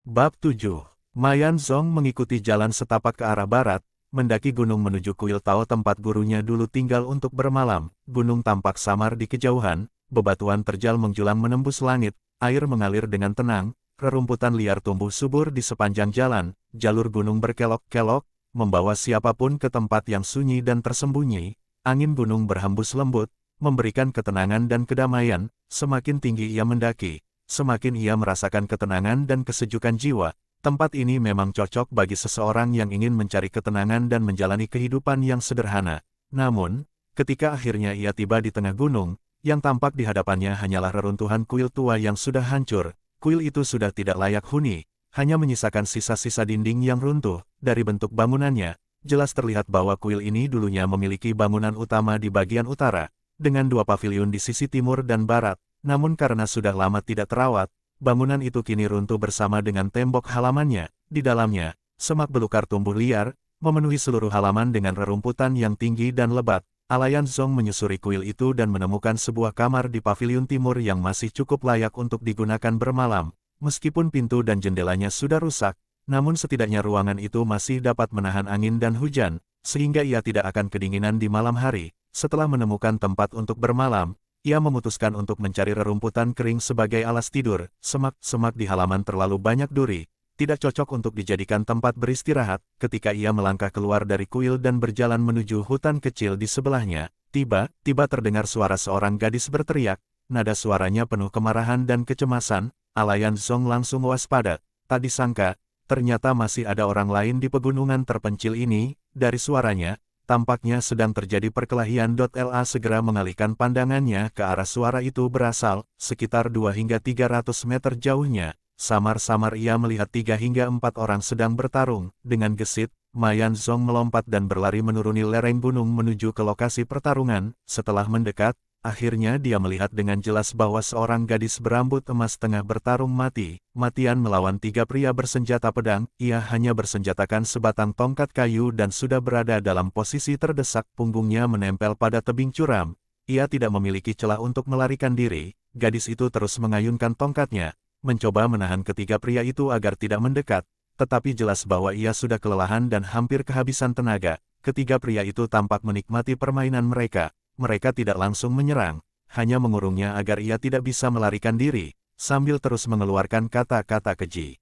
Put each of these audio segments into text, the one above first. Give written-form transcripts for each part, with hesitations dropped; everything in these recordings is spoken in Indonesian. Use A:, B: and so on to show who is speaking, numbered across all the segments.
A: Bab 7. Mayan Zong mengikuti jalan setapak ke arah barat, mendaki gunung menuju kuil Tao tempat gurunya dulu tinggal untuk bermalam. Gunung tampak samar di kejauhan, bebatuan terjal menjulang menembus langit, air mengalir dengan tenang, rerumputan liar tumbuh subur di sepanjang jalan, jalur gunung berkelok-kelok, membawa siapapun ke tempat yang sunyi dan tersembunyi. Angin gunung berhembus lembut, memberikan ketenangan dan kedamaian. Semakin tinggi ia mendaki, semakin ia merasakan ketenangan dan kesejukan jiwa. Tempat ini memang cocok bagi seseorang yang ingin mencari ketenangan dan menjalani kehidupan yang sederhana. Namun, ketika akhirnya ia tiba di tengah gunung, yang tampak di hadapannya hanyalah reruntuhan kuil tua yang sudah hancur. Kuil itu sudah tidak layak huni, hanya menyisakan sisa-sisa dinding yang runtuh. Dari bentuk bangunannya, jelas terlihat bahwa kuil ini dulunya memiliki bangunan utama di bagian utara, dengan dua paviliun di sisi timur dan barat. Namun karena sudah lama tidak terawat, bangunan itu kini runtuh bersama dengan tembok halamannya. Di dalamnya, semak belukar tumbuh liar, memenuhi seluruh halaman dengan rerumputan yang tinggi dan lebat. Alayan Zong menyusuri kuil itu dan menemukan sebuah kamar di paviliun timur yang masih cukup layak untuk digunakan bermalam. Meskipun pintu dan jendelanya sudah rusak, namun setidaknya ruangan itu masih dapat menahan angin dan hujan, sehingga ia tidak akan kedinginan di malam hari. Setelah menemukan tempat untuk bermalam, ia memutuskan untuk mencari rerumputan kering sebagai alas tidur. Semak-semak di halaman terlalu banyak duri, tidak cocok untuk dijadikan tempat beristirahat. Ketika ia melangkah keluar dari kuil dan berjalan menuju hutan kecil di sebelahnya, tiba-tiba terdengar suara seorang gadis berteriak. Nada suaranya penuh kemarahan dan kecemasan. Alayan Zong langsung waspada. Tak disangka, ternyata masih ada orang lain di pegunungan terpencil ini. Dari suaranya, tampaknya sedang terjadi perkelahian. La segera mengalihkan pandangannya ke arah suara itu berasal, sekitar 2 hingga 300 meter jauhnya. Samar-samar ia melihat 3 hingga 4 orang sedang bertarung. Dengan gesit, Mayan Zong melompat dan berlari menuruni lereng gunung menuju ke lokasi pertarungan. Setelah mendekat, akhirnya dia melihat dengan jelas bahwa seorang gadis berambut emas tengah bertarung mati-matian melawan 3 pria bersenjata pedang. Ia hanya bersenjatakan sebatang tongkat kayu dan sudah berada dalam posisi terdesak, punggungnya menempel pada tebing curam. Ia tidak memiliki celah untuk melarikan diri. Gadis itu terus mengayunkan tongkatnya, mencoba menahan ketiga pria itu agar tidak mendekat, tetapi jelas bahwa ia sudah kelelahan dan hampir kehabisan tenaga. Ketiga pria itu tampak menikmati permainan mereka. Mereka tidak langsung menyerang, hanya mengurungnya agar ia tidak bisa melarikan diri, sambil terus mengeluarkan kata-kata keji.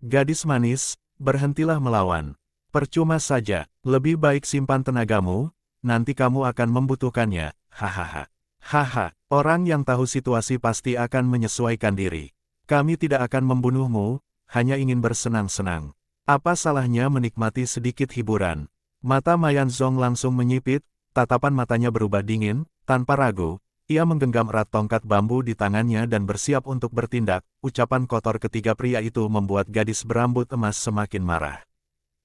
A: Gadis manis, berhentilah melawan. Percuma saja, lebih baik simpan tenagamu, nanti kamu akan membutuhkannya. Hahaha. Haha, orang yang tahu situasi pasti akan menyesuaikan diri. Kami tidak akan membunuhmu, hanya ingin bersenang-senang. Apa salahnya menikmati sedikit hiburan? Mata Mayan Zong langsung menyipit. Tatapan matanya berubah dingin. Tanpa ragu, ia menggenggam erat tongkat bambu di tangannya dan bersiap untuk bertindak. Ucapan kotor ketiga pria itu membuat gadis berambut emas semakin marah.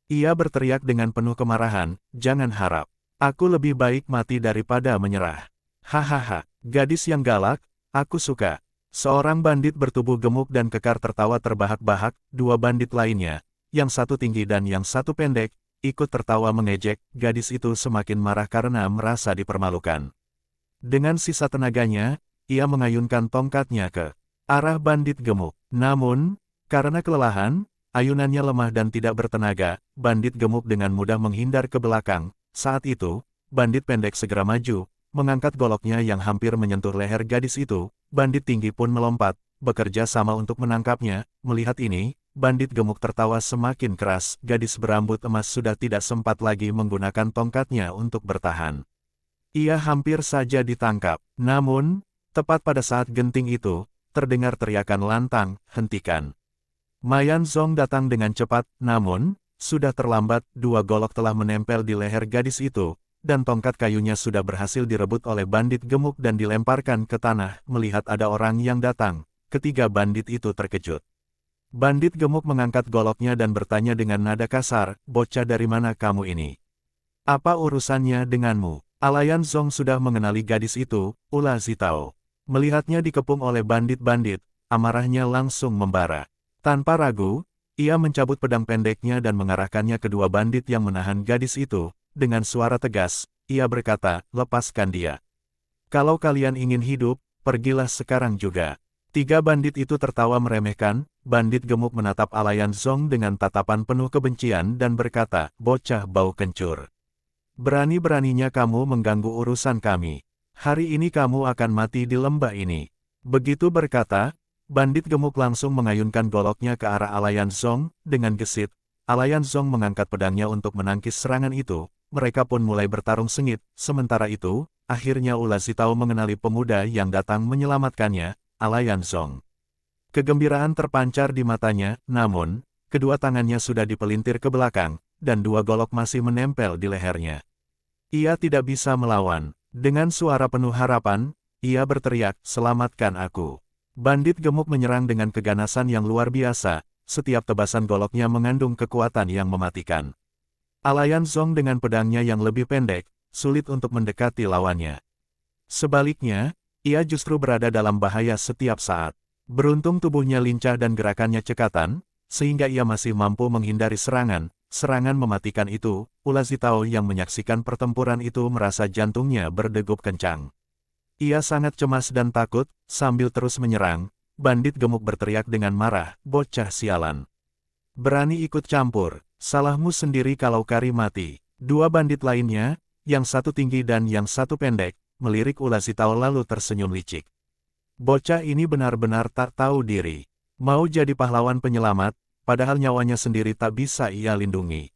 A: Ia berteriak dengan penuh kemarahan, "Jangan harap. Aku lebih baik mati daripada menyerah." Hahaha, gadis yang galak, aku suka. Seorang bandit bertubuh gemuk dan kekar tertawa terbahak-bahak. 2 bandit lainnya, yang satu tinggi dan yang satu pendek, ikut tertawa mengejek. Gadis itu semakin marah karena merasa dipermalukan. Dengan sisa tenaganya, ia mengayunkan tongkatnya ke arah bandit gemuk. Namun, karena kelelahan, ayunannya lemah dan tidak bertenaga, bandit gemuk dengan mudah menghindar ke belakang. Saat itu, bandit pendek segera maju, mengangkat goloknya yang hampir menyentuh leher gadis itu. Bandit tinggi pun melompat, bekerja sama untuk menangkapnya. Melihat ini, bandit gemuk tertawa semakin keras. Gadis berambut emas sudah tidak sempat lagi menggunakan tongkatnya untuk bertahan. Ia hampir saja ditangkap. Namun, tepat pada saat genting itu, terdengar teriakan lantang, "Hentikan!" Mayan Zong datang dengan cepat, namun, sudah terlambat. 2 golok telah menempel di leher gadis itu, dan tongkat kayunya sudah berhasil direbut oleh bandit gemuk dan dilemparkan ke tanah. Melihat ada orang yang datang, ketiga bandit itu terkejut. Bandit gemuk mengangkat goloknya dan bertanya dengan nada kasar, "Bocah dari mana kamu ini? Apa urusannya denganmu?" Alayan Zong sudah mengenali gadis itu, ulah Zitao. Melihatnya dikepung oleh bandit-bandit, amarahnya langsung membara. Tanpa ragu, ia mencabut pedang pendeknya dan mengarahkannya ke 2 bandit yang menahan gadis itu. Dengan suara tegas, ia berkata, "Lepaskan dia. Kalau kalian ingin hidup, pergilah sekarang juga." Tiga bandit itu tertawa meremehkan. Bandit gemuk menatap Alayan Zong dengan tatapan penuh kebencian dan berkata, "Bocah bau kencur. Berani-beraninya kamu mengganggu urusan kami. Hari ini kamu akan mati di lembah ini." Begitu berkata, bandit gemuk langsung mengayunkan goloknya ke arah Alayan Zong. Dengan gesit, Alayan Zong mengangkat pedangnya untuk menangkis serangan itu. Mereka pun mulai bertarung sengit. Sementara itu, akhirnya Ula Zitao mengenali pemuda yang datang menyelamatkannya, Alayan Zong. Kegembiraan terpancar di matanya, namun, kedua tangannya sudah dipelintir ke belakang, dan dua golok masih menempel di lehernya. Ia tidak bisa melawan. Dengan suara penuh harapan, ia berteriak, "Selamatkan aku." Bandit gemuk menyerang dengan keganasan yang luar biasa, setiap tebasan goloknya mengandung kekuatan yang mematikan. Alayan Zong dengan pedangnya yang lebih pendek, sulit untuk mendekati lawannya. Sebaliknya, ia justru berada dalam bahaya setiap saat. Beruntung tubuhnya lincah dan gerakannya cekatan, sehingga ia masih mampu menghindari serangan mematikan itu. Ula Zitao yang menyaksikan pertempuran itu merasa jantungnya berdegup kencang. Ia sangat cemas dan takut, sambil terus menyerang, bandit gemuk berteriak dengan marah, "Bocah sialan. Berani ikut campur, salahmu sendiri kalau kari mati." Dua bandit lainnya, yang satu tinggi dan yang satu pendek, melirik Ula Zitao lalu tersenyum licik. Bocah ini benar-benar tak tahu diri. Mau jadi pahlawan penyelamat, padahal nyawanya sendiri tak bisa ia lindungi.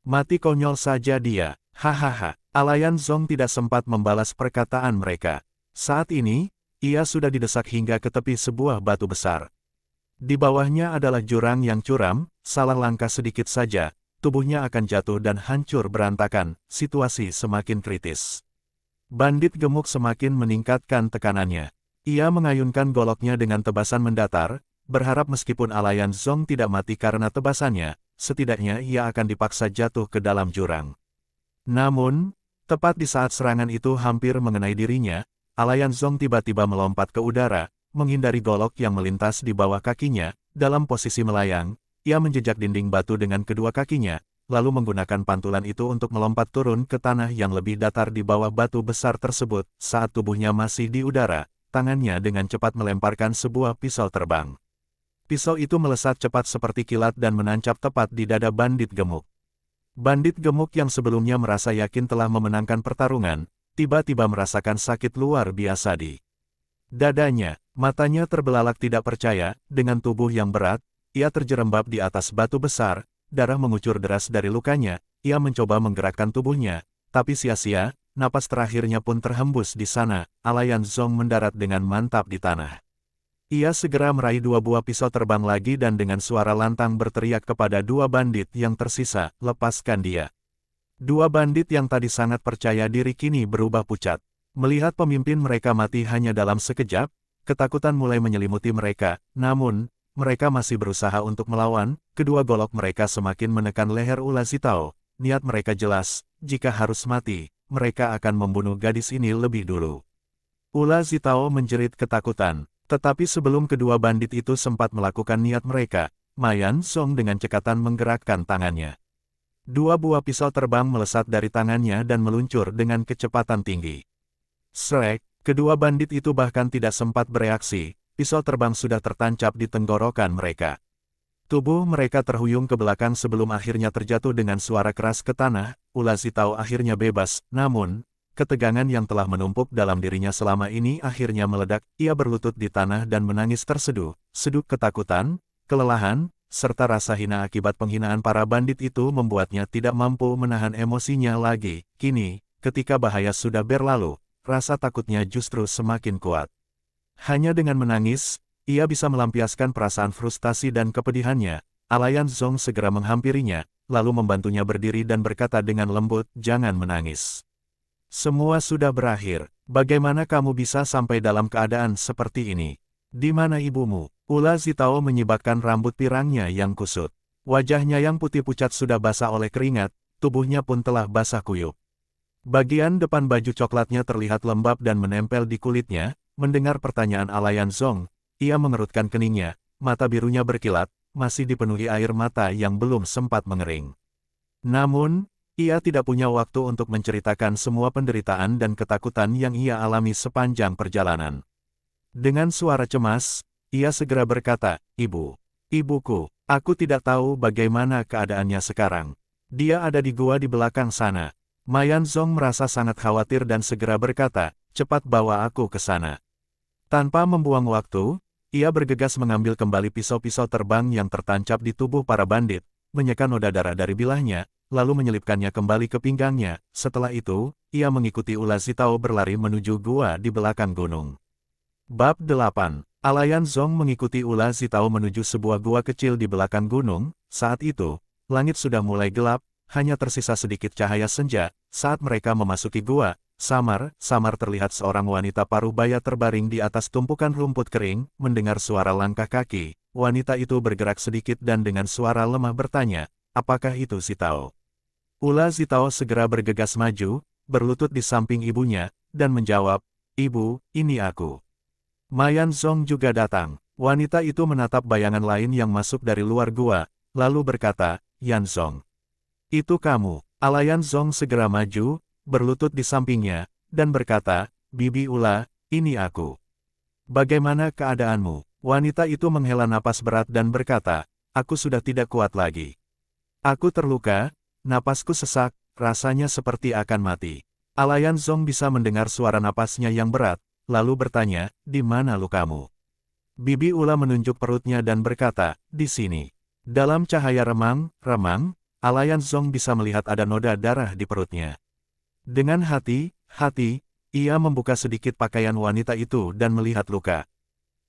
A: Mati konyol saja dia, hahaha. Alayan Zong tidak sempat membalas perkataan mereka. Saat ini, ia sudah didesak hingga ke tepi sebuah batu besar. Di bawahnya adalah jurang yang curam, salah langkah sedikit saja, tubuhnya akan jatuh dan hancur berantakan. Situasi semakin kritis. Bandit gemuk semakin meningkatkan tekanannya. Ia mengayunkan goloknya dengan tebasan mendatar, berharap meskipun Alayan Zong tidak mati karena tebasannya, setidaknya ia akan dipaksa jatuh ke dalam jurang. Namun, tepat di saat serangan itu hampir mengenai dirinya, Alayan Zong tiba-tiba melompat ke udara, menghindari golok yang melintas di bawah kakinya. Dalam posisi melayang, ia menjejak dinding batu dengan kedua kakinya, lalu menggunakan pantulan itu untuk melompat turun ke tanah yang lebih datar di bawah batu besar tersebut. Saat tubuhnya masih di udara, tangannya dengan cepat melemparkan sebuah pisau terbang. Pisau itu melesat cepat seperti kilat dan menancap tepat di dada bandit gemuk. Bandit gemuk yang sebelumnya merasa yakin telah memenangkan pertarungan, tiba-tiba merasakan sakit luar biasa di dadanya. Matanya terbelalak tidak percaya, dengan tubuh yang berat, ia terjerembab di atas batu besar, darah mengucur deras dari lukanya. Ia mencoba menggerakkan tubuhnya, tapi sia-sia. Napas terakhirnya pun terhembus di sana. Alayan Zong mendarat dengan mantap di tanah. Ia segera meraih dua buah pisau terbang lagi dan dengan suara lantang berteriak kepada dua bandit yang tersisa, "Lepaskan dia." Dua bandit yang tadi sangat percaya diri kini berubah pucat. Melihat pemimpin mereka mati hanya dalam sekejap, ketakutan mulai menyelimuti mereka. Namun, mereka masih berusaha untuk melawan. Kedua golok mereka semakin menekan leher Ula Zitao. Niat mereka jelas, jika harus mati, mereka akan membunuh gadis ini lebih dulu. Ula Zitao menjerit ketakutan, tetapi sebelum kedua bandit itu sempat melakukan niat mereka, Mayan Zong dengan cekatan menggerakkan tangannya. Dua buah pisau terbang melesat dari tangannya dan meluncur dengan kecepatan tinggi. Srek, kedua bandit itu bahkan tidak sempat bereaksi, pisau terbang sudah tertancap di tenggorokan mereka. Tubuh mereka terhuyung ke belakang sebelum akhirnya terjatuh dengan suara keras ke tanah. Ula Zitao akhirnya bebas, namun, ketegangan yang telah menumpuk dalam dirinya selama ini akhirnya meledak. Ia berlutut di tanah dan menangis terseduh. Seduk ketakutan, kelelahan, serta rasa hina akibat penghinaan para bandit itu membuatnya tidak mampu menahan emosinya lagi. Kini, ketika bahaya sudah berlalu, rasa takutnya justru semakin kuat. Hanya dengan menangis, ia bisa melampiaskan perasaan frustasi dan kepedihannya. Alayan Zong segera menghampirinya, lalu membantunya berdiri dan berkata dengan lembut, "Jangan menangis. Semua sudah berakhir. Bagaimana kamu bisa sampai dalam keadaan seperti ini? Di mana ibumu?" Ula Zitao menyibakkan rambut pirangnya yang kusut. Wajahnya yang putih pucat sudah basah oleh keringat, tubuhnya pun telah basah kuyup. Bagian depan baju coklatnya terlihat lembab dan menempel di kulitnya. Mendengar pertanyaan Alayan Zong, ia mengerutkan keningnya, mata birunya berkilat, masih dipenuhi air mata yang belum sempat mengering. Namun, ia tidak punya waktu untuk menceritakan semua penderitaan dan ketakutan yang ia alami sepanjang perjalanan. Dengan suara cemas, ia segera berkata, "Ibu, ibuku, aku tidak tahu bagaimana keadaannya sekarang. Dia ada di gua di belakang sana." Ma Yanzong merasa sangat khawatir dan segera berkata, "Cepat bawa aku ke sana." Tanpa membuang waktu, ia bergegas mengambil kembali pisau-pisau terbang yang tertancap di tubuh para bandit, menyeka noda darah dari bilahnya, lalu menyelipkannya kembali ke pinggangnya. Setelah itu, ia mengikuti Ula Zitao berlari menuju gua di belakang gunung. Bab 8. Alayan Zong mengikuti Ula Zitao menuju sebuah gua kecil di belakang gunung. Saat itu, langit sudah mulai gelap, hanya tersisa sedikit cahaya senja. Saat mereka memasuki gua, samar terlihat seorang wanita paruh baya terbaring di atas tumpukan rumput kering. Mendengar suara langkah kaki, wanita itu bergerak sedikit dan dengan suara lemah bertanya, "Apakah itu Zitao?" Ula Zitao segera bergegas maju, berlutut di samping ibunya, dan menjawab, "Ibu, ini aku." Ma Yanzong juga datang. Wanita itu menatap bayangan lain yang masuk dari luar gua, lalu berkata, "Yanzong, itu kamu." Alayan Zong segera maju, berlutut di sampingnya, dan berkata, "Bibi Ula, ini aku." "Bagaimana keadaanmu?" Wanita itu menghela napas berat dan berkata, "Aku sudah tidak kuat lagi. Aku terluka, napasku sesak, rasanya seperti akan mati." Alayan Zong bisa mendengar suara napasnya yang berat, lalu bertanya, "Di mana lukamu?" Bibi Ula menunjuk perutnya dan berkata, "Di sini." Dalam cahaya remang, Alayan Zong bisa melihat ada noda darah di perutnya. Dengan hati-hati, ia membuka sedikit pakaian wanita itu dan melihat luka.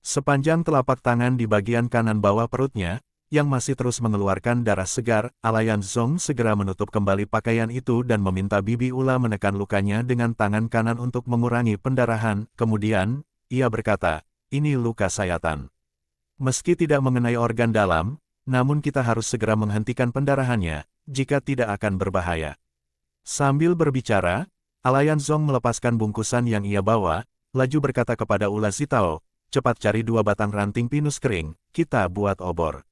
A: Sepanjang telapak tangan di bagian kanan bawah perutnya, yang masih terus mengeluarkan darah segar, Alayan Zong segera menutup kembali pakaian itu dan meminta Bibi Ula menekan lukanya dengan tangan kanan untuk mengurangi pendarahan. Kemudian, ia berkata, "Ini luka sayatan. Meski tidak mengenai organ dalam, namun kita harus segera menghentikan pendarahannya, jika tidak akan berbahaya." Sambil berbicara, Alayan Zong melepaskan bungkusan yang ia bawa, laju berkata kepada Ula Zitao, "Cepat cari 2 batang ranting pinus kering, kita buat obor."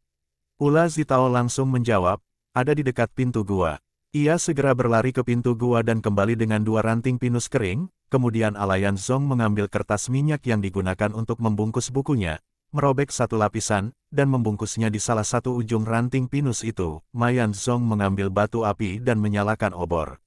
A: Ula Zitao langsung menjawab, "Ada di dekat pintu gua." Ia segera berlari ke pintu gua dan kembali dengan 2 ranting pinus kering, kemudian Alayan Zong mengambil kertas minyak yang digunakan untuk membungkus bukunya, merobek satu lapisan, dan membungkusnya di salah satu ujung ranting pinus itu. Ma Yanzong mengambil batu api dan menyalakan obor.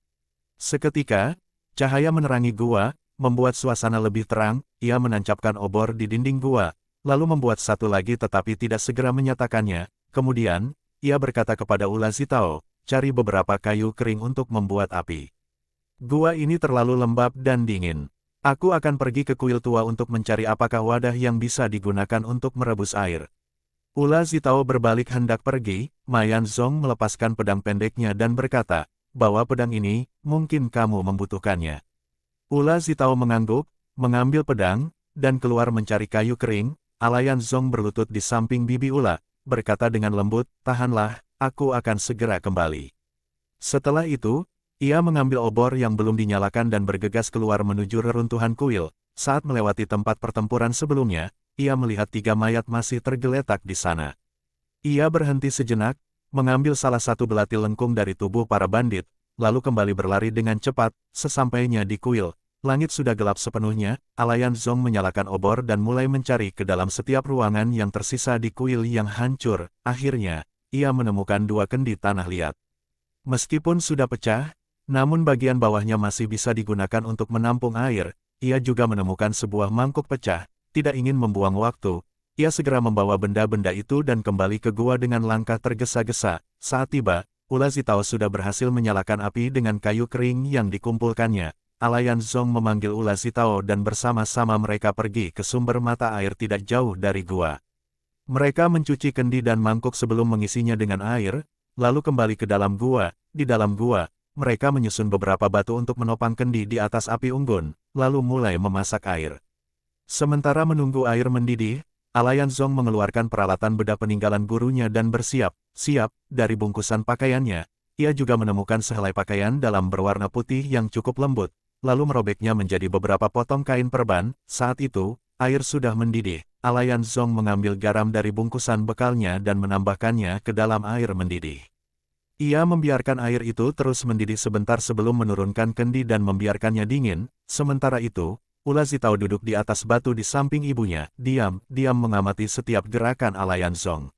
A: Seketika, cahaya menerangi gua, membuat suasana lebih terang. Ia menancapkan obor di dinding gua, lalu membuat satu lagi tetapi tidak segera menyatakannya. Kemudian, ia berkata kepada Ula Zitao, "Cari beberapa kayu kering untuk membuat api. Gua ini terlalu lembab dan dingin. Aku akan pergi ke kuil tua untuk mencari apakah wadah yang bisa digunakan untuk merebus air." Ula Zitao berbalik hendak pergi, Ma Yanzong melepaskan pedang pendeknya dan berkata, "Bawa pedang ini, mungkin kamu membutuhkannya." Ula Zitao mengangguk, mengambil pedang, dan keluar mencari kayu kering. Alayan Zong berlutut di samping Bibi Ula, berkata dengan lembut, "Tahanlah, aku akan segera kembali." Setelah itu, ia mengambil obor yang belum dinyalakan dan bergegas keluar menuju reruntuhan kuil. Saat melewati tempat pertempuran sebelumnya, ia melihat 3 mayat masih tergeletak di sana. Ia berhenti sejenak, mengambil salah satu belati lengkung dari tubuh para bandit, lalu kembali berlari dengan cepat. Sesampainya di kuil, langit sudah gelap sepenuhnya. Alayan Zong menyalakan obor dan mulai mencari ke dalam setiap ruangan yang tersisa di kuil yang hancur. Akhirnya, ia menemukan 2 kendi tanah liat. Meskipun sudah pecah, namun bagian bawahnya masih bisa digunakan untuk menampung air. Ia juga menemukan sebuah mangkuk pecah. Tidak ingin membuang waktu, ia segera membawa benda-benda itu dan kembali ke gua dengan langkah tergesa-gesa. Saat tiba, Ula Zitao sudah berhasil menyalakan api dengan kayu kering yang dikumpulkannya. Alayan Zong memanggil Ula Zitao dan bersama-sama mereka pergi ke sumber mata air tidak jauh dari gua. Mereka mencuci kendi dan mangkuk sebelum mengisinya dengan air, lalu kembali ke dalam gua. Di dalam gua, mereka menyusun beberapa batu untuk menopang kendi di atas api unggun, lalu mulai memasak air. Sementara menunggu air mendidih, Alayan Zong mengeluarkan peralatan bedah peninggalan gurunya dan bersiap-siap dari bungkusan pakaiannya. Ia juga menemukan sehelai pakaian dalam berwarna putih yang cukup lembut, lalu merobeknya menjadi beberapa potong kain perban. Saat itu, air sudah mendidih. Alayan Zong mengambil garam dari bungkusan bekalnya dan menambahkannya ke dalam air mendidih. Ia membiarkan air itu terus mendidih sebentar sebelum menurunkan kendi dan membiarkannya dingin. Sementara itu, Ula Zitao duduk di atas batu di samping ibunya, diam-diam mengamati setiap gerakan Alayanzong.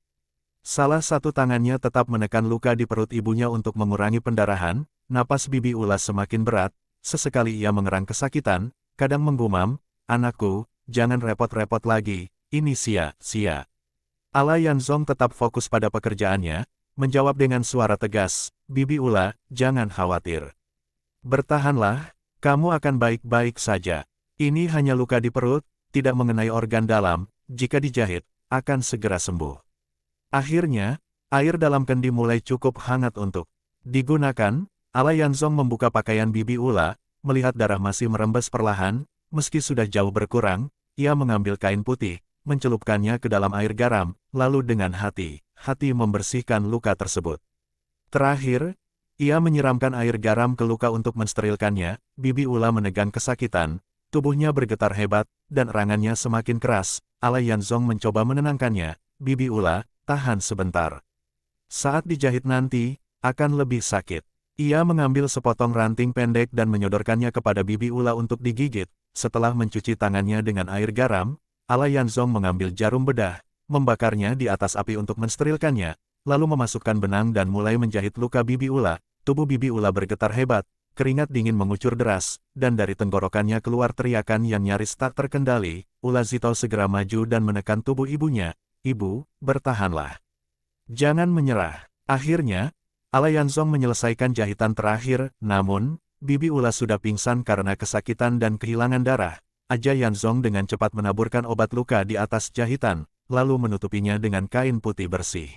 A: Salah satu tangannya tetap menekan luka di perut ibunya untuk mengurangi pendarahan, napas bibi Ula semakin berat, sesekali ia mengerang kesakitan, kadang menggumam, "Anakku, jangan repot-repot lagi, ini sia-sia." Alayanzong tetap fokus pada pekerjaannya, menjawab dengan suara tegas, "Bibi Ula, jangan khawatir. Bertahanlah, kamu akan baik-baik saja. Ini hanya luka di perut, tidak mengenai organ dalam, jika dijahit, akan segera sembuh." Akhirnya, air dalam kendi mulai cukup hangat untuk digunakan. Alayanzong membuka pakaian bibi Ula, melihat darah masih merembes perlahan, meski sudah jauh berkurang, ia mengambil kain putih, mencelupkannya ke dalam air garam, lalu dengan hati-hati membersihkan luka tersebut. Terakhir, ia menyiramkan air garam ke luka untuk mensterilkannya. Bibi Ula menegang kesakitan, tubuhnya bergetar hebat, dan erangannya semakin keras. Alayanzong mencoba menenangkannya, "Bibi Ula, tahan sebentar. Saat dijahit nanti, akan lebih sakit." Ia mengambil sepotong ranting pendek dan menyodorkannya kepada bibi Ula untuk digigit. Setelah mencuci tangannya dengan air garam, Alayanzong mengambil jarum bedah, membakarnya di atas api untuk mensterilkannya, lalu memasukkan benang dan mulai menjahit luka bibi Ula. Tubuh bibi Ula bergetar hebat, keringat dingin mengucur deras, dan dari tenggorokannya keluar teriakan yang nyaris tak terkendali. Ula Zitao segera maju dan menekan tubuh ibunya. "Ibu, bertahanlah. Jangan menyerah." Akhirnya, Alayanzong menyelesaikan jahitan terakhir, namun, bibi Ula sudah pingsan karena kesakitan dan kehilangan darah. Alayanzong dengan cepat menaburkan obat luka di atas jahitan, lalu menutupinya dengan kain putih bersih.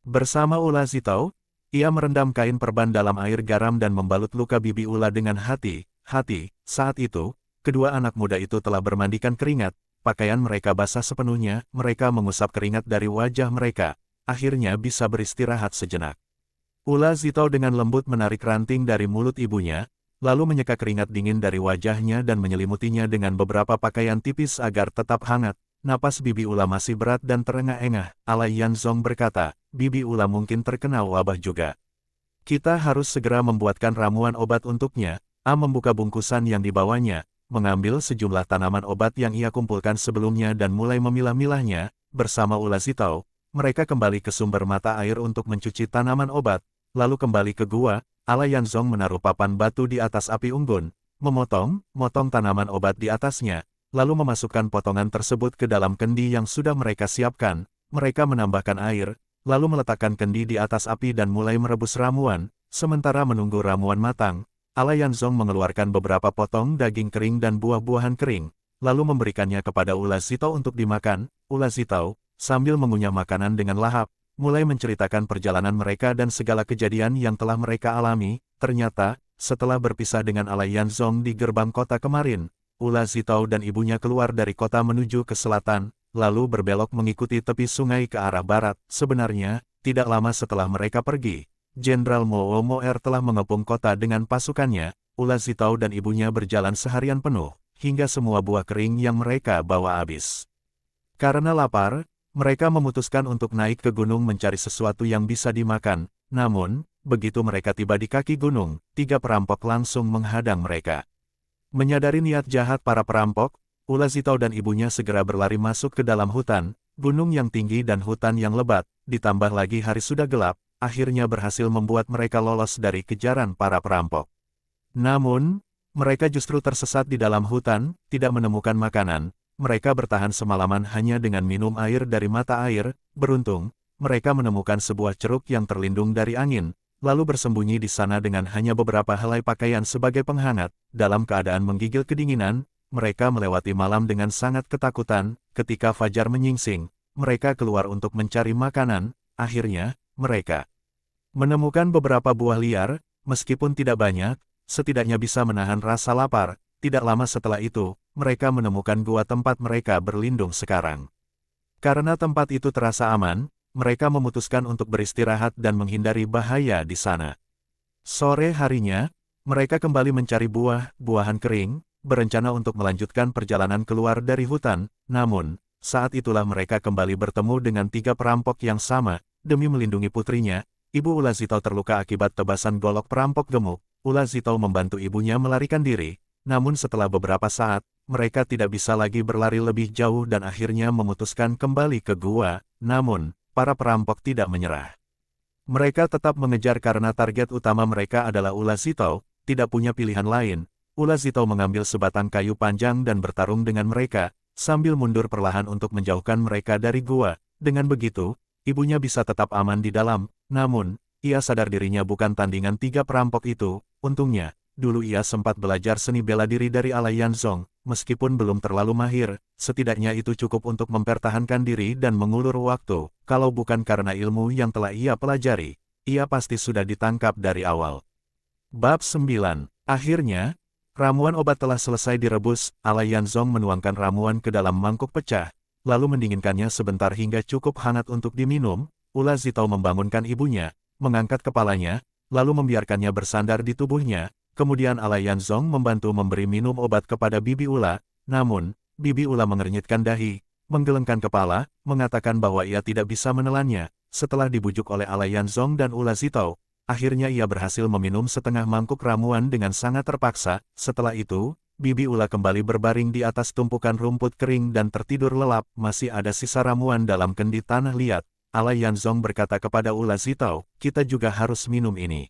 A: Bersama Ula Zitao, ia merendam kain perban dalam air garam dan membalut luka bibi Ula dengan hati-hati. Saat itu, kedua anak muda itu telah bermandikan keringat, pakaian mereka basah sepenuhnya, mereka mengusap keringat dari wajah mereka, akhirnya bisa beristirahat sejenak. Ula Zitao dengan lembut menarik ranting dari mulut ibunya, lalu menyeka keringat dingin dari wajahnya dan menyelimutinya dengan beberapa pakaian tipis agar tetap hangat. Napas bibi Ula masih berat dan terengah-engah. Alayanzong berkata, "Bibi Ula mungkin terkena wabah juga. Kita harus segera membuatkan ramuan obat untuknya." A membuka bungkusan yang dibawanya, mengambil sejumlah tanaman obat yang ia kumpulkan sebelumnya dan mulai memilah-milahnya. Bersama Ula Zitao, mereka kembali ke sumber mata air untuk mencuci tanaman obat, lalu kembali ke gua. Alayanzong menaruh papan batu di atas api unggun, memotong tanaman obat di atasnya, lalu memasukkan potongan tersebut ke dalam kendi yang sudah mereka siapkan. Mereka menambahkan air, lalu meletakkan kendi di atas api dan mulai merebus ramuan. Sementara menunggu ramuan matang, Alayanzong mengeluarkan beberapa potong daging kering dan buah-buahan kering, lalu memberikannya kepada Ula Zitao untuk dimakan. Ula Zitao, sambil mengunyah makanan dengan lahap, mulai menceritakan perjalanan mereka dan segala kejadian yang telah mereka alami. Ternyata, setelah berpisah dengan Alayanzong di gerbang kota kemarin, Ula Zitao dan ibunya keluar dari kota menuju ke selatan, lalu berbelok mengikuti tepi sungai ke arah barat. Sebenarnya, tidak lama setelah mereka pergi, Jenderal Mo Moer telah mengepung kota dengan pasukannya. Ula Zitao dan ibunya berjalan seharian penuh, hingga semua buah kering yang mereka bawa habis. Karena lapar, mereka memutuskan untuk naik ke gunung mencari sesuatu yang bisa dimakan. Namun, begitu mereka tiba di kaki gunung, 3 perampok langsung menghadang mereka. Menyadari niat jahat para perampok, Ula Zitao dan ibunya segera berlari masuk ke dalam hutan. Gunung yang tinggi dan hutan yang lebat, ditambah lagi hari sudah gelap, akhirnya berhasil membuat mereka lolos dari kejaran para perampok. Namun, mereka justru tersesat di dalam hutan, tidak menemukan makanan. Mereka bertahan semalaman hanya dengan minum air dari mata air. Beruntung, mereka menemukan sebuah ceruk yang terlindung dari angin, lalu bersembunyi di sana dengan hanya beberapa helai pakaian sebagai penghangat. Dalam keadaan menggigil kedinginan, mereka melewati malam dengan sangat ketakutan. Ketika fajar menyingsing, mereka keluar untuk mencari makanan. Akhirnya, mereka menemukan beberapa buah liar, meskipun tidak banyak, setidaknya bisa menahan rasa lapar. Tidak lama setelah itu, mereka menemukan gua tempat mereka berlindung sekarang. Karena tempat itu terasa aman, mereka memutuskan untuk beristirahat dan menghindari bahaya di sana. Sore harinya, mereka kembali mencari buah-buahan kering, berencana untuk melanjutkan perjalanan keluar dari hutan. Namun, saat itulah mereka kembali bertemu dengan 3 perampok yang sama. Demi melindungi putrinya, ibu Ula Zitao terluka akibat tebasan golok perampok gemuk. Ula Zitao membantu ibunya melarikan diri. namun setelah beberapa saat, mereka tidak bisa lagi berlari lebih jauh dan akhirnya memutuskan kembali ke gua, namun, para perampok tidak menyerah. Mereka tetap mengejar karena target utama mereka adalah Ular Zitao, tidak punya pilihan lain. Ular Zitao mengambil sebatang kayu panjang dan bertarung dengan mereka, sambil mundur perlahan untuk menjauhkan mereka dari gua. Dengan begitu, ibunya bisa tetap aman di dalam, namun, ia sadar dirinya bukan tandingan tiga perampok itu. Untungnya, dulu ia sempat belajar seni bela diri dari Ala Yanzong, meskipun belum terlalu mahir, setidaknya itu cukup untuk mempertahankan diri dan mengulur waktu. Kalau bukan karena ilmu yang telah ia pelajari, ia pasti sudah ditangkap dari awal. Bab 9. Akhirnya, ramuan obat telah selesai direbus. Ala Yanzong menuangkan ramuan ke dalam mangkuk pecah, lalu mendinginkannya sebentar hingga cukup hangat untuk diminum. Ular Zitao membangunkan ibunya, mengangkat kepalanya, lalu membiarkannya bersandar di tubuhnya. Kemudian Ala Yanzong membantu memberi minum obat kepada Bibi Ula, namun, Bibi Ula mengernyitkan dahi, menggelengkan kepala, mengatakan bahwa ia tidak bisa menelannya. Setelah dibujuk oleh Ala Yanzong dan Ular Zitao, akhirnya ia berhasil meminum setengah mangkuk ramuan dengan sangat terpaksa. Setelah itu, Bibi Ula kembali berbaring di atas tumpukan rumput kering dan tertidur lelap. Masih ada sisa ramuan dalam kendi tanah liat. Ala Yanzong berkata kepada Ular Zitao, "Kita juga harus minum ini.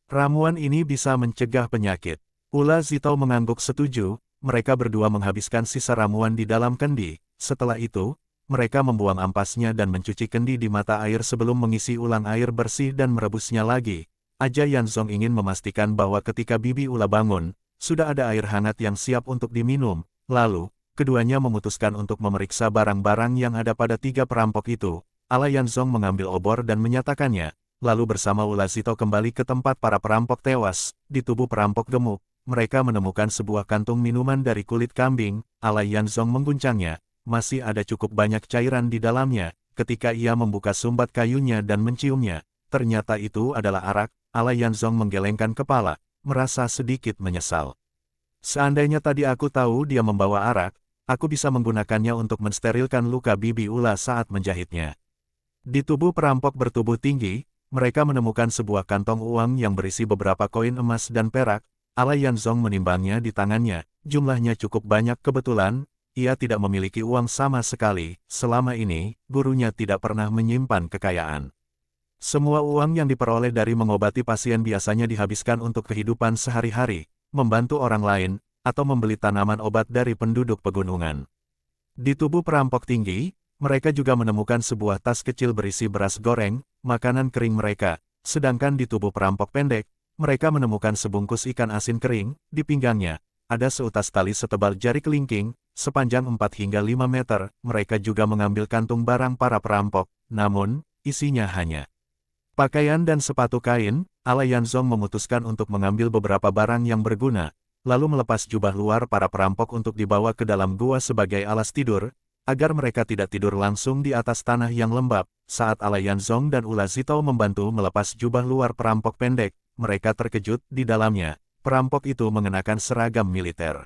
A: Ramuan ini bisa mencegah penyakit." Ular Zitao mengangguk setuju. Mereka berdua menghabiskan sisa ramuan di dalam kendi. Setelah itu, mereka membuang ampasnya dan mencuci kendi di mata air sebelum mengisi ulang air bersih dan merebusnya lagi. Aja Yanzong ingin memastikan bahwa ketika Bibi Ula bangun, sudah ada air hangat yang siap untuk diminum. Lalu, keduanya memutuskan untuk memeriksa barang-barang yang ada pada tiga perampok itu. Ala Yanzong mengambil obor dan menyatakannya, lalu bersama Ular Zitao kembali ke tempat para perampok tewas. Di tubuh perampok gemuk, mereka menemukan sebuah kantung minuman dari kulit kambing. Ala Yanzong mengguncangnya. Masih ada cukup banyak cairan di dalamnya. Ketika ia membuka sumbat kayunya dan menciumnya, ternyata itu adalah arak. Ala Yanzong menggelengkan kepala, merasa sedikit menyesal. Seandainya tadi aku tahu dia membawa arak, aku bisa menggunakannya untuk mensterilkan luka Bibi Ula saat menjahitnya. Di tubuh perampok bertubuh tinggi, mereka menemukan sebuah kantong uang yang berisi beberapa koin emas dan perak. Ala Yanzong menimbangnya di tangannya, jumlahnya cukup banyak. Kebetulan, ia tidak memiliki uang sama sekali. Selama ini, gurunya tidak pernah menyimpan kekayaan. Semua uang yang diperoleh dari mengobati pasien biasanya dihabiskan untuk kehidupan sehari-hari, membantu orang lain, atau membeli tanaman obat dari penduduk pegunungan. Di tubuh perampok tinggi, mereka juga menemukan sebuah tas kecil berisi beras goreng, makanan kering mereka. Sedangkan di tubuh perampok pendek, mereka menemukan sebungkus ikan asin kering. Di pinggangnya, ada seutas tali setebal jari kelingking, sepanjang 4 hingga 5 meter. Mereka juga mengambil kantung barang para perampok, namun, isinya hanya pakaian dan sepatu kain. Ala Yanzong memutuskan untuk mengambil beberapa barang yang berguna, lalu melepas jubah luar para perampok untuk dibawa ke dalam gua sebagai alas tidur, agar mereka tidak tidur langsung di atas tanah yang lembab. Saat Ala Yanzong dan Ular Zitao membantu melepas jubah luar perampok pendek, mereka terkejut. Di dalamnya, perampok itu mengenakan seragam militer.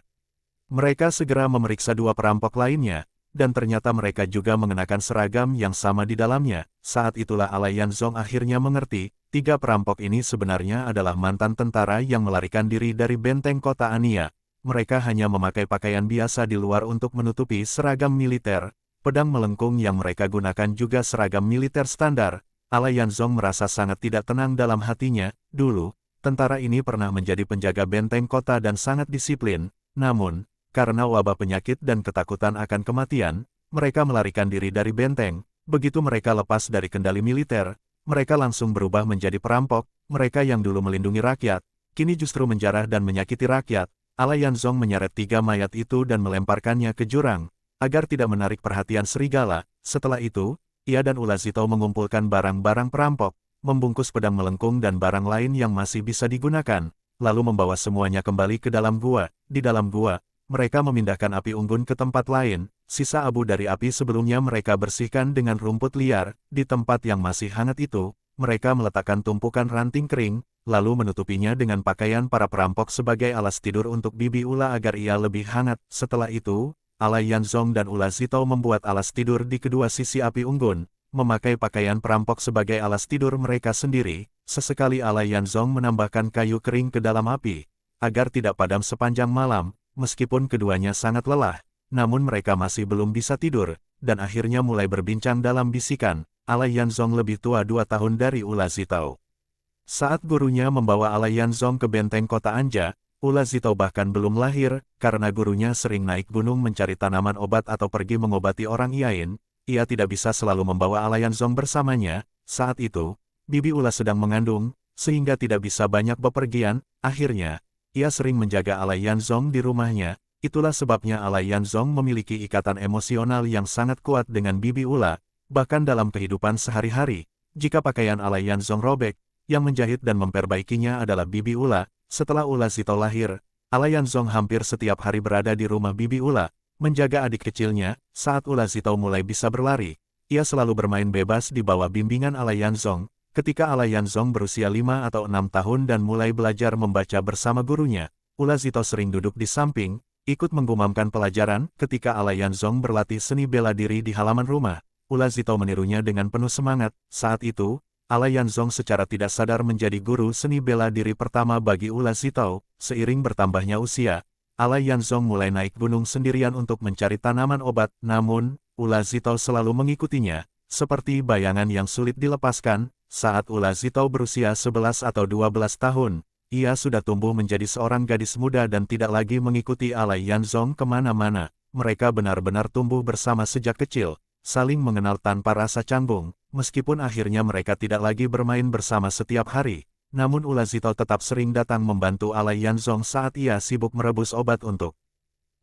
A: Mereka segera memeriksa dua perampok lainnya, dan ternyata mereka juga mengenakan seragam yang sama di dalamnya. Saat itulah Ala Yanzong akhirnya mengerti, tiga perampok ini sebenarnya adalah mantan tentara yang melarikan diri dari benteng kota Ania. Mereka hanya memakai pakaian biasa di luar untuk menutupi seragam militer. Pedang melengkung yang mereka gunakan juga seragam militer standar. Ala Yanzong merasa sangat tidak tenang dalam hatinya. Dulu, tentara ini pernah menjadi penjaga benteng kota dan sangat disiplin. Namun, karena wabah penyakit dan ketakutan akan kematian, mereka melarikan diri dari benteng. Begitu mereka lepas dari kendali militer, mereka langsung berubah menjadi perampok. Mereka yang dulu melindungi rakyat, kini justru menjarah dan menyakiti rakyat. Ala Yanzong menyeret tiga mayat itu dan melemparkannya ke jurang, agar tidak menarik perhatian serigala. Setelah itu, ia dan Ular Zitao mengumpulkan barang-barang perampok, membungkus pedang melengkung dan barang lain yang masih bisa digunakan, lalu membawa semuanya kembali ke dalam gua. Di dalam gua, mereka memindahkan api unggun ke tempat lain. Sisa abu dari api sebelumnya mereka bersihkan dengan rumput liar. Di tempat yang masih hangat itu, mereka meletakkan tumpukan ranting kering, lalu menutupinya dengan pakaian para perampok sebagai alas tidur untuk Bibi Ula agar ia lebih hangat. Setelah itu, Ala Yanzong dan Ular Zitao membuat alas tidur di kedua sisi api unggun, memakai pakaian perampok sebagai alas tidur mereka sendiri. Sesekali Ala Yanzong menambahkan kayu kering ke dalam api, agar tidak padam sepanjang malam, meskipun keduanya sangat lelah, namun mereka masih belum bisa tidur, dan akhirnya mulai berbincang dalam bisikan. Alayan Zong lebih tua 2 tahun dari Ula Zitao. Saat gurunya membawa Alayan Zong ke benteng kota Anja, Ula Zitao bahkan belum lahir, karena gurunya sering naik gunung mencari tanaman obat atau pergi mengobati orang lain, ia tidak bisa selalu membawa Alayan Zong bersamanya. Saat itu, bibi Ula sedang mengandung, sehingga tidak bisa banyak bepergian. Akhirnya, ia sering menjaga Alayan Zong di rumahnya. Itulah sebabnya Alayan Zong memiliki ikatan emosional yang sangat kuat dengan bibi Ula. Bahkan dalam kehidupan sehari-hari, jika pakaian Alayan Zong robek, yang menjahit dan memperbaikinya adalah bibi Ula. Setelah Ula Zitao lahir, Alayan Zong hampir setiap hari berada di rumah bibi Ula, menjaga adik kecilnya. Saat Ula Zitao mulai bisa berlari, ia selalu bermain bebas di bawah bimbingan Alayan Zong. Ketika Alayan Zong berusia 5 atau 6 tahun dan mulai belajar membaca bersama gurunya, Ula Zitao sering duduk di samping, ikut menggumamkan pelajaran. Ketika Alayan Zong berlatih seni bela diri di halaman rumah, Ula Zitao menirunya dengan penuh semangat. Saat itu, Alayan Zong secara tidak sadar menjadi guru seni bela diri pertama bagi Ula Zitao. Seiring bertambahnya usia, Alayan Zong mulai naik gunung sendirian untuk mencari tanaman obat, namun, Ula Zitao selalu mengikutinya, seperti bayangan yang sulit dilepaskan. Saat Ula Zitao berusia 11 atau 12 tahun, ia sudah tumbuh menjadi seorang gadis muda dan tidak lagi mengikuti Alayan Zong kemana-mana. Mereka benar-benar tumbuh bersama sejak kecil, saling mengenal tanpa rasa canggung. Meskipun akhirnya mereka tidak lagi bermain bersama setiap hari, namun Ula Zitao tetap sering datang membantu Alayan Zong saat ia sibuk merebus obat untuk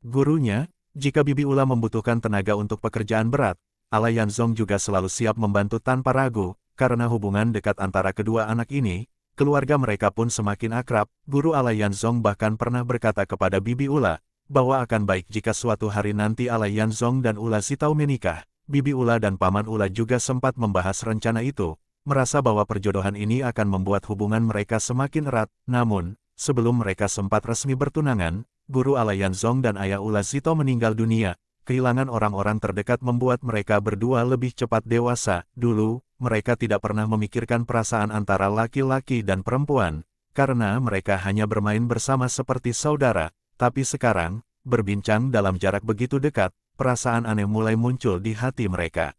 A: gurunya. Jika bibi Ula membutuhkan tenaga untuk pekerjaan berat, Alayan Zong juga selalu siap membantu tanpa ragu. Karena hubungan dekat antara kedua anak ini, keluarga mereka pun semakin akrab. Guru Alayan Zong bahkan pernah berkata kepada bibi Ula, bahwa akan baik jika suatu hari nanti Alayan Zong dan Ula Zitao menikah. Bibi Ula dan Paman Ula juga sempat membahas rencana itu, merasa bahwa perjodohan ini akan membuat hubungan mereka semakin erat. Namun, sebelum mereka sempat resmi bertunangan, guru Alayan Zong dan ayah Ula Zitao meninggal dunia. Kehilangan orang-orang terdekat membuat mereka berdua lebih cepat dewasa. Dulu, mereka tidak pernah memikirkan perasaan antara laki-laki dan perempuan, karena mereka hanya bermain bersama seperti saudara. Tapi sekarang, berbincang dalam jarak begitu dekat, perasaan aneh mulai muncul di hati mereka.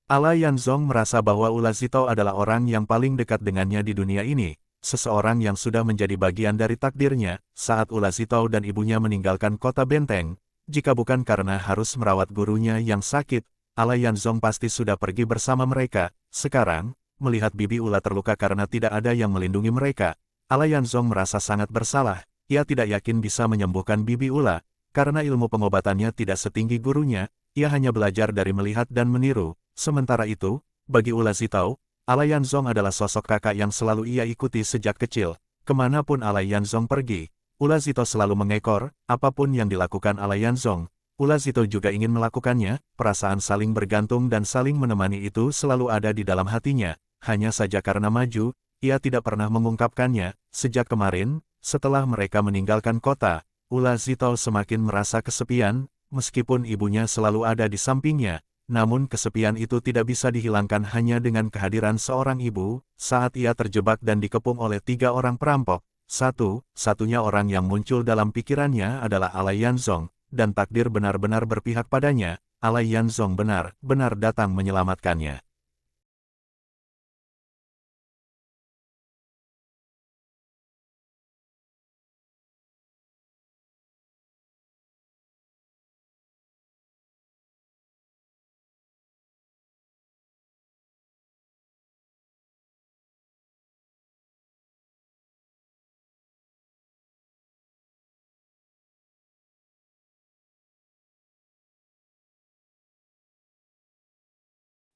A: Alayan Zong merasa bahwa Ula Zitao adalah orang yang paling dekat dengannya di dunia ini, seseorang yang sudah menjadi bagian dari takdirnya. Saat Ula Zitao dan ibunya meninggalkan kota benteng, jika bukan karena harus merawat gurunya yang sakit, Alayan Zong pasti sudah pergi bersama mereka. Sekarang, melihat bibi Ula terluka karena tidak ada yang melindungi mereka, Alayan Zong merasa sangat bersalah. Ia tidak yakin bisa menyembuhkan bibi Ula, karena ilmu pengobatannya tidak setinggi gurunya. Ia hanya belajar dari melihat dan meniru. Sementara itu, bagi Ula Zitao, Alayan Zong adalah sosok kakak yang selalu ia ikuti sejak kecil. Kemanapun Alayan Zong pergi, Ula Zitao selalu mengekor. Apapun yang dilakukan Alayan Zong, Ula Zitao juga ingin melakukannya. Perasaan saling bergantung dan saling menemani itu selalu ada di dalam hatinya. Hanya saja karena maju, ia tidak pernah mengungkapkannya. Sejak kemarin, setelah mereka meninggalkan kota, Ula Zitao semakin merasa kesepian. Meskipun ibunya selalu ada di sampingnya, namun kesepian itu tidak bisa dihilangkan hanya dengan kehadiran seorang ibu. Saat ia terjebak dan dikepung oleh 3 orang perampok, satu-satunya orang yang muncul dalam pikirannya adalah Alayan Zong, dan takdir benar-benar berpihak padanya. Alayan Zong benar-benar datang menyelamatkannya.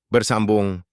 B: Bersambung